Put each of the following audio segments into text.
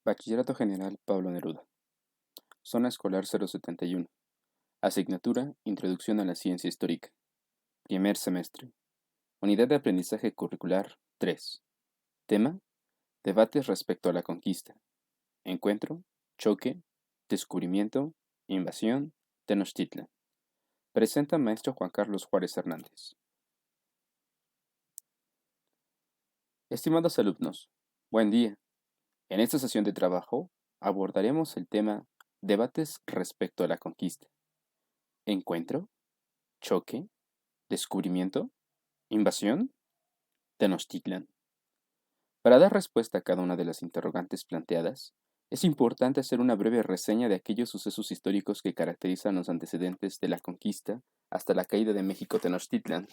Bachillerato General Pablo Neruda. Zona Escolar 071. Asignatura Introducción a la Ciencia Histórica. Primer semestre. Unidad de Aprendizaje Curricular 3. Tema: Debates respecto a la conquista. Encuentro, choque, descubrimiento, invasión, Tenochtitlan. Presenta Maestro Juan Carlos Juárez Hernández. Estimados alumnos, buen día. En esta sesión de trabajo abordaremos el tema Debates respecto a la conquista. Encuentro, choque, descubrimiento, invasión, Tenochtitlan. Para dar respuesta a cada una de las interrogantes planteadas, es importante hacer una breve reseña de aquellos sucesos históricos que caracterizan los antecedentes de la conquista hasta la caída de México Tenochtitlan.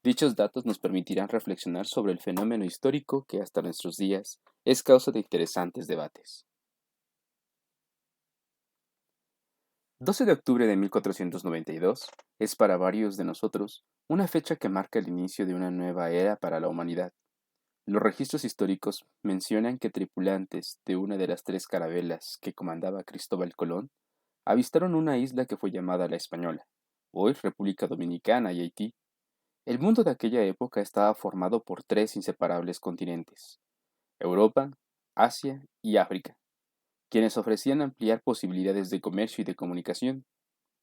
Dichos datos nos permitirán reflexionar sobre el fenómeno histórico que hasta nuestros días es causa de interesantes debates. 12 de octubre de 1492 es para varios de nosotros una fecha que marca el inicio de una nueva era para la humanidad. Los registros históricos mencionan que tripulantes de una de las 3 carabelas que comandaba Cristóbal Colón avistaron una isla que fue llamada La Española, hoy República Dominicana y Haití. El mundo de aquella época estaba formado por 3 inseparables continentes: Europa, Asia y África, quienes ofrecían ampliar posibilidades de comercio y de comunicación,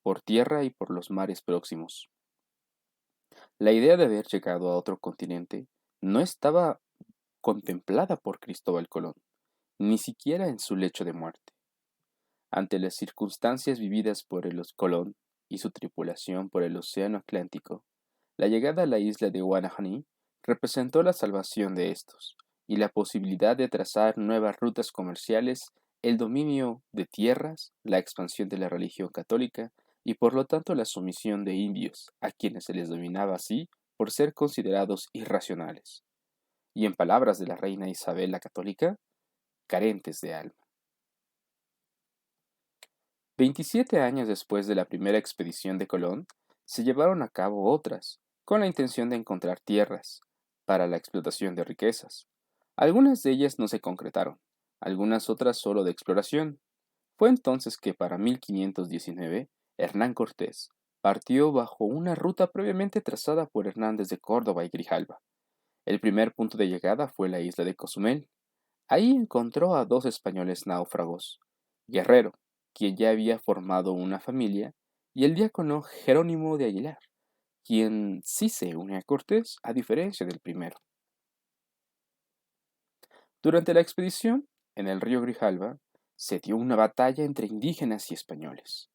por tierra y por los mares próximos. La idea de haber llegado a otro continente no estaba contemplada por Cristóbal Colón, ni siquiera en su lecho de muerte. Ante las circunstancias vividas por el Colón y su tripulación por el Océano Atlántico, la llegada a la isla de Guanahani representó la salvación de estos y la posibilidad de trazar nuevas rutas comerciales, el dominio de tierras, la expansión de la religión católica y por lo tanto la sumisión de indios, a quienes se les dominaba así por ser considerados irracionales, y en palabras de la reina Isabel la Católica, carentes de alma. 27 años después de la primera expedición de Colón, se llevaron a cabo otras, con la intención de encontrar tierras para la explotación de riquezas. Algunas de ellas no se concretaron, algunas otras solo de exploración. Fue entonces que para 1519, Hernán Cortés partió bajo una ruta previamente trazada por Hernández de Córdoba y Grijalva. El primer punto de llegada fue la isla de Cozumel. Ahí encontró a 2 españoles náufragos: Guerrero, quien ya había formado una familia, y el diácono Jerónimo de Aguilar, quien sí se une a Cortés a diferencia del primero. Durante la expedición, en el río Grijalva, se dio una batalla entre indígenas y españoles,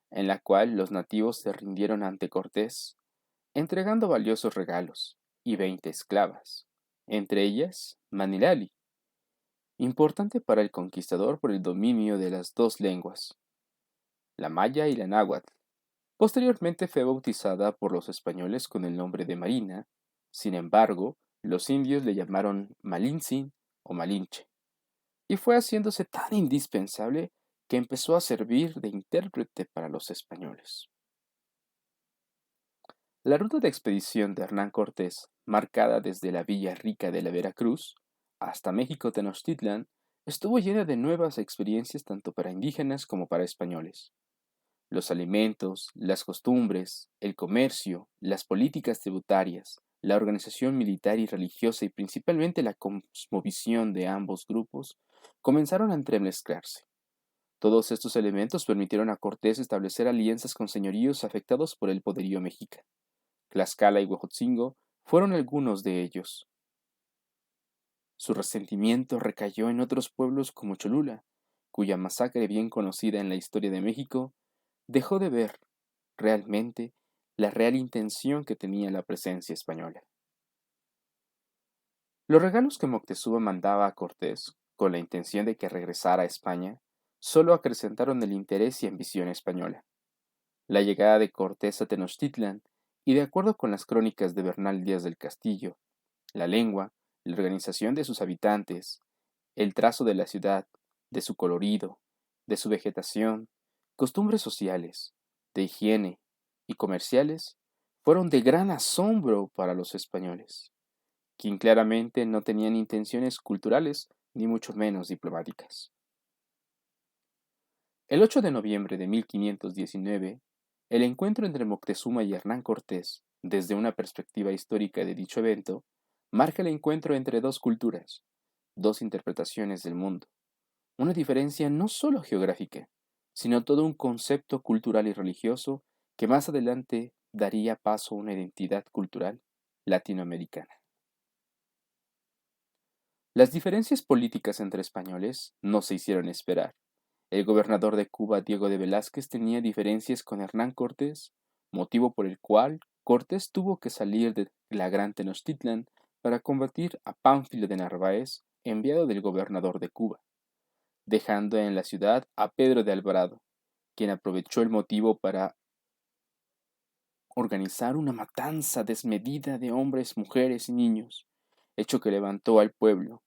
en la cual los nativos se rindieron ante Cortés, entregando valiosos regalos y 20 esclavas, entre ellas Manilali, importante para el conquistador por el dominio de las 2 lenguas, la maya y la náhuatl. Posteriormente fue bautizada por los españoles con el nombre de Marina. Sin embargo, los indios le llamaron Malintzin o Malinche, y fue haciéndose tan indispensable que empezó a servir de intérprete para los españoles. La ruta de expedición de Hernán Cortés, marcada desde la Villa Rica de la Veracruz hasta México Tenochtitlan, estuvo llena de nuevas experiencias tanto para indígenas como para españoles. Los alimentos, las costumbres, el comercio, las políticas tributarias, la organización militar y religiosa y principalmente la cosmovisión de ambos grupos comenzaron a entremezclarse. Todos estos elementos permitieron a Cortés establecer alianzas con señoríos afectados por el poderío mexica. Tlaxcala y Huejotzingo fueron algunos de ellos. Su resentimiento recayó en otros pueblos como Cholula, cuya masacre bien conocida en la historia de México dejó de ver realmente la real intención que tenía la presencia española. Los regalos que Moctezuma mandaba a Cortés, con la intención de que regresara a España, solo acrecentaron el interés y ambición española. La llegada de Cortés a Tenochtitlan, y de acuerdo con las crónicas de Bernal Díaz del Castillo, la lengua, la organización de sus habitantes, el trazo de la ciudad, de su colorido, de su vegetación, costumbres sociales, de higiene y comerciales, fueron de gran asombro para los españoles, quien claramente no tenían intenciones culturales ni mucho menos diplomáticas. El 8 de noviembre de 1519, el encuentro entre Moctezuma y Hernán Cortés, desde una perspectiva histórica de dicho evento, marca el encuentro entre dos culturas, dos interpretaciones del mundo, una diferencia no solo geográfica, sino todo un concepto cultural y religioso que más adelante daría paso a una identidad cultural latinoamericana. Las diferencias políticas entre españoles no se hicieron esperar. El gobernador de Cuba, Diego de Velázquez, tenía diferencias con Hernán Cortés, motivo por el cual Cortés tuvo que salir de la Gran Tenochtitlan para combatir a Pánfilo de Narváez, enviado del gobernador de Cuba, dejando en la ciudad a Pedro de Alvarado, quien aprovechó el motivo para organizar una matanza desmedida de hombres, mujeres y niños, hecho que levantó al pueblo.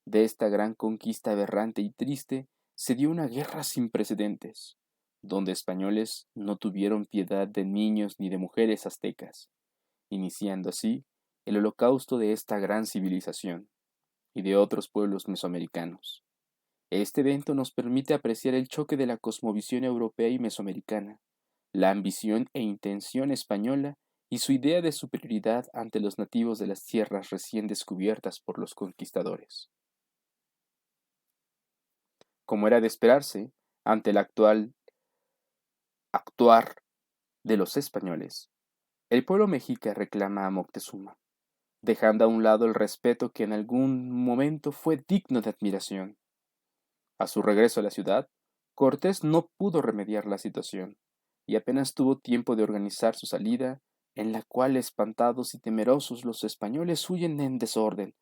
De esta gran conquista aberrante y triste se dio una guerra sin precedentes, donde españoles no tuvieron piedad de niños ni de mujeres aztecas, iniciando así el holocausto de esta gran civilización y de otros pueblos mesoamericanos. Este evento nos permite apreciar el choque de la cosmovisión europea y mesoamericana, la ambición e intención española y su idea de superioridad ante los nativos de las tierras recién descubiertas por los conquistadores. Como era de esperarse, ante el actuar de los españoles, el pueblo mexica reclama a Moctezuma, dejando a un lado el respeto que en algún momento fue digno de admiración. A su regreso a la ciudad, Cortés no pudo remediar la situación, y apenas tuvo tiempo de organizar su salida, en la cual espantados y temerosos los españoles huyen en desorden,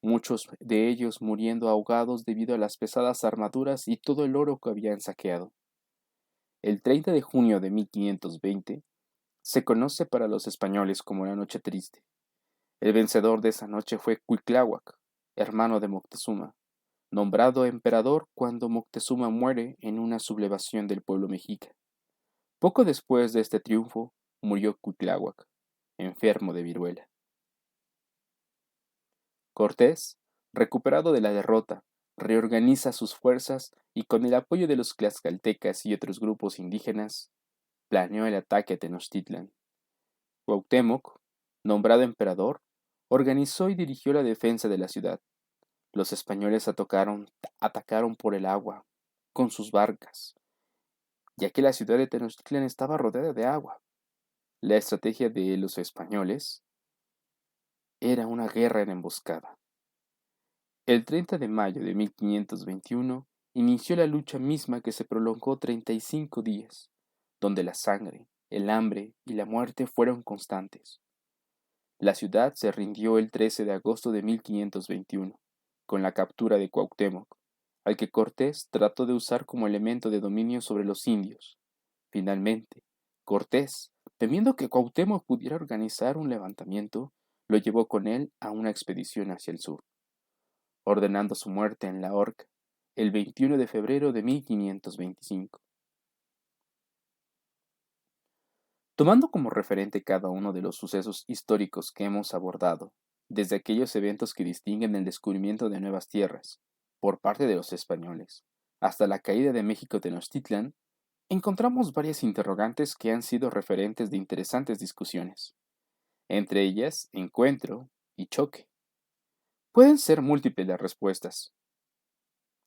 muchos de ellos muriendo ahogados debido a las pesadas armaduras y todo el oro que habían saqueado. El 30 de junio de 1520 se conoce para los españoles como la Noche Triste. El vencedor de esa noche fue Cuitláhuac, hermano de Moctezuma, nombrado emperador cuando Moctezuma muere en una sublevación del pueblo mexica. Poco después de este triunfo, murió Cuitláhuac, enfermo de viruela. Cortés, recuperado de la derrota, reorganiza sus fuerzas y con el apoyo de los tlaxcaltecas y otros grupos indígenas, planeó el ataque a Tenochtitlan. Cuauhtémoc, nombrado emperador, organizó y dirigió la defensa de la ciudad. Los españoles atacaron por el agua, con sus barcas, ya que la ciudad de Tenochtitlan estaba rodeada de agua. La estrategia de los españoles era una guerra en emboscada. El 30 de mayo de 1521 inició la lucha misma que se prolongó 35 días, donde la sangre, el hambre y la muerte fueron constantes. La ciudad se rindió el 13 de agosto de 1521, con la captura de Cuauhtémoc, al que Cortés trató de usar como elemento de dominio sobre los indios. Finalmente, Cortés, temiendo que Cuauhtémoc pudiera organizar un levantamiento, lo llevó con él a una expedición hacia el sur, ordenando su muerte en la horca el 21 de febrero de 1525. Tomando como referente cada uno de los sucesos históricos que hemos abordado, desde aquellos eventos que distinguen el descubrimiento de nuevas tierras por parte de los españoles, hasta la caída de México Tenochtitlan, encontramos varias interrogantes que han sido referentes de interesantes discusiones, entre ellas encuentro y choque. Pueden ser múltiples las respuestas.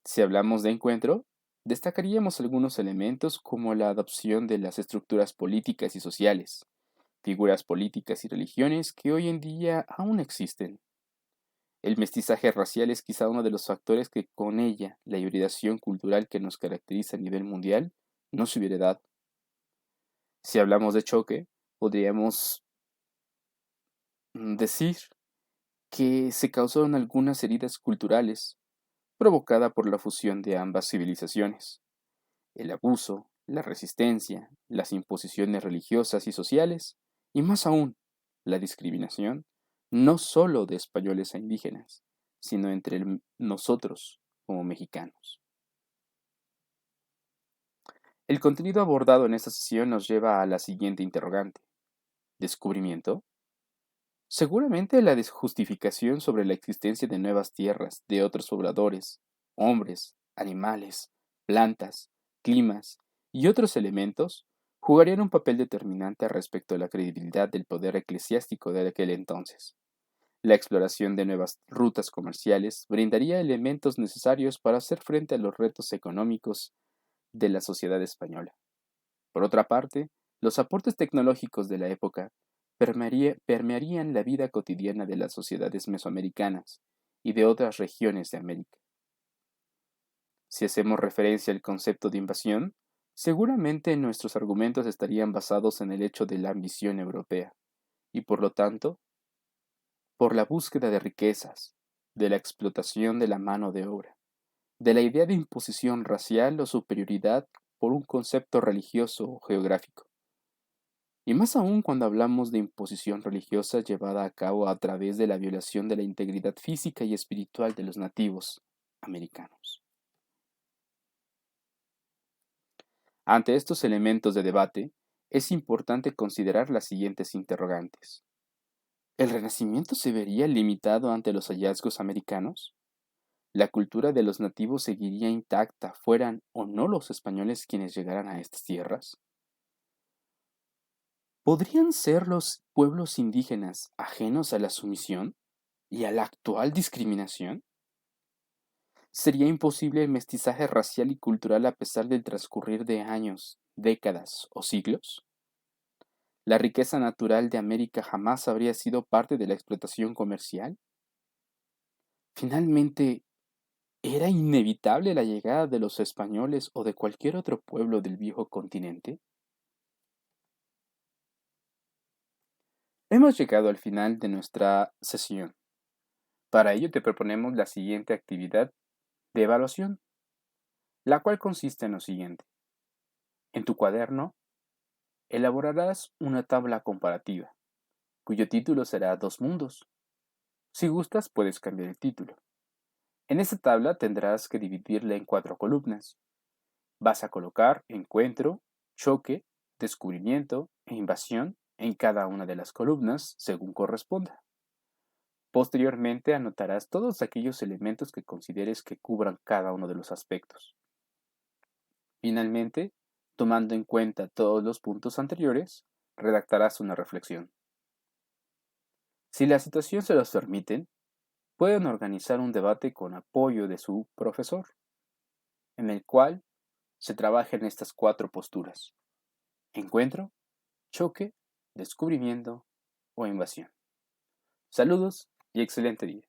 Si hablamos de encuentro, destacaríamos algunos elementos como la adopción de las estructuras políticas y sociales, figuras políticas y religiones que hoy en día aún existen. El mestizaje racial es quizá uno de los factores que con ella la hibridación cultural que nos caracteriza a nivel mundial no se hubiera dado. Si hablamos de choque, podríamos decir que se causaron algunas heridas culturales provocada por la fusión de ambas civilizaciones. El abuso, la resistencia, las imposiciones religiosas y sociales, y más aún, la discriminación, no solo de españoles a indígenas, sino entre nosotros como mexicanos. El contenido abordado en esta sesión nos lleva a la siguiente interrogante. ¿Descubrimiento? Seguramente la desjustificación sobre la existencia de nuevas tierras, de otros pobladores, hombres, animales, plantas, climas y otros elementos jugarían un papel determinante respecto a la credibilidad del poder eclesiástico de aquel entonces. La exploración de nuevas rutas comerciales brindaría elementos necesarios para hacer frente a los retos económicos de la sociedad española. Por otra parte, los aportes tecnológicos de la época permearían la vida cotidiana de las sociedades mesoamericanas y de otras regiones de América. Si hacemos referencia al concepto de invasión, seguramente nuestros argumentos estarían basados en el hecho de la ambición europea, y por lo tanto, por la búsqueda de riquezas, de la explotación de la mano de obra, de la idea de imposición racial o superioridad por un concepto religioso o geográfico. Y más aún cuando hablamos de imposición religiosa llevada a cabo a través de la violación de la integridad física y espiritual de los nativos americanos. Ante estos elementos de debate, es importante considerar las siguientes interrogantes. ¿El Renacimiento se vería limitado ante los hallazgos americanos? ¿La cultura de los nativos seguiría intacta, fueran o no los españoles quienes llegaran a estas tierras? ¿Podrían ser los pueblos indígenas ajenos a la sumisión y a la actual discriminación? ¿Sería imposible el mestizaje racial y cultural a pesar del transcurrir de años, décadas o siglos? ¿La riqueza natural de América jamás habría sido parte de la explotación comercial? Finalmente, ¿era inevitable la llegada de los españoles o de cualquier otro pueblo del viejo continente? Hemos llegado al final de nuestra sesión. Para ello te proponemos la siguiente actividad de evaluación, la cual consiste en lo siguiente. En tu cuaderno, elaborarás una tabla comparativa, cuyo título será Dos Mundos. Si gustas, puedes cambiar el título. En esta tabla tendrás que dividirla en 4 columnas. Vas a colocar encuentro, choque, descubrimiento e invasión en cada una de las columnas según corresponda. Posteriormente anotarás todos aquellos elementos que consideres que cubran cada uno de los aspectos. Finalmente, tomando en cuenta todos los puntos anteriores, redactarás una reflexión. Si la situación se los permite, pueden organizar un debate con apoyo de su profesor, en el cual se trabajen estas 4 posturas: encuentro, choque, descubrimiento o invasión. Saludos y excelente día.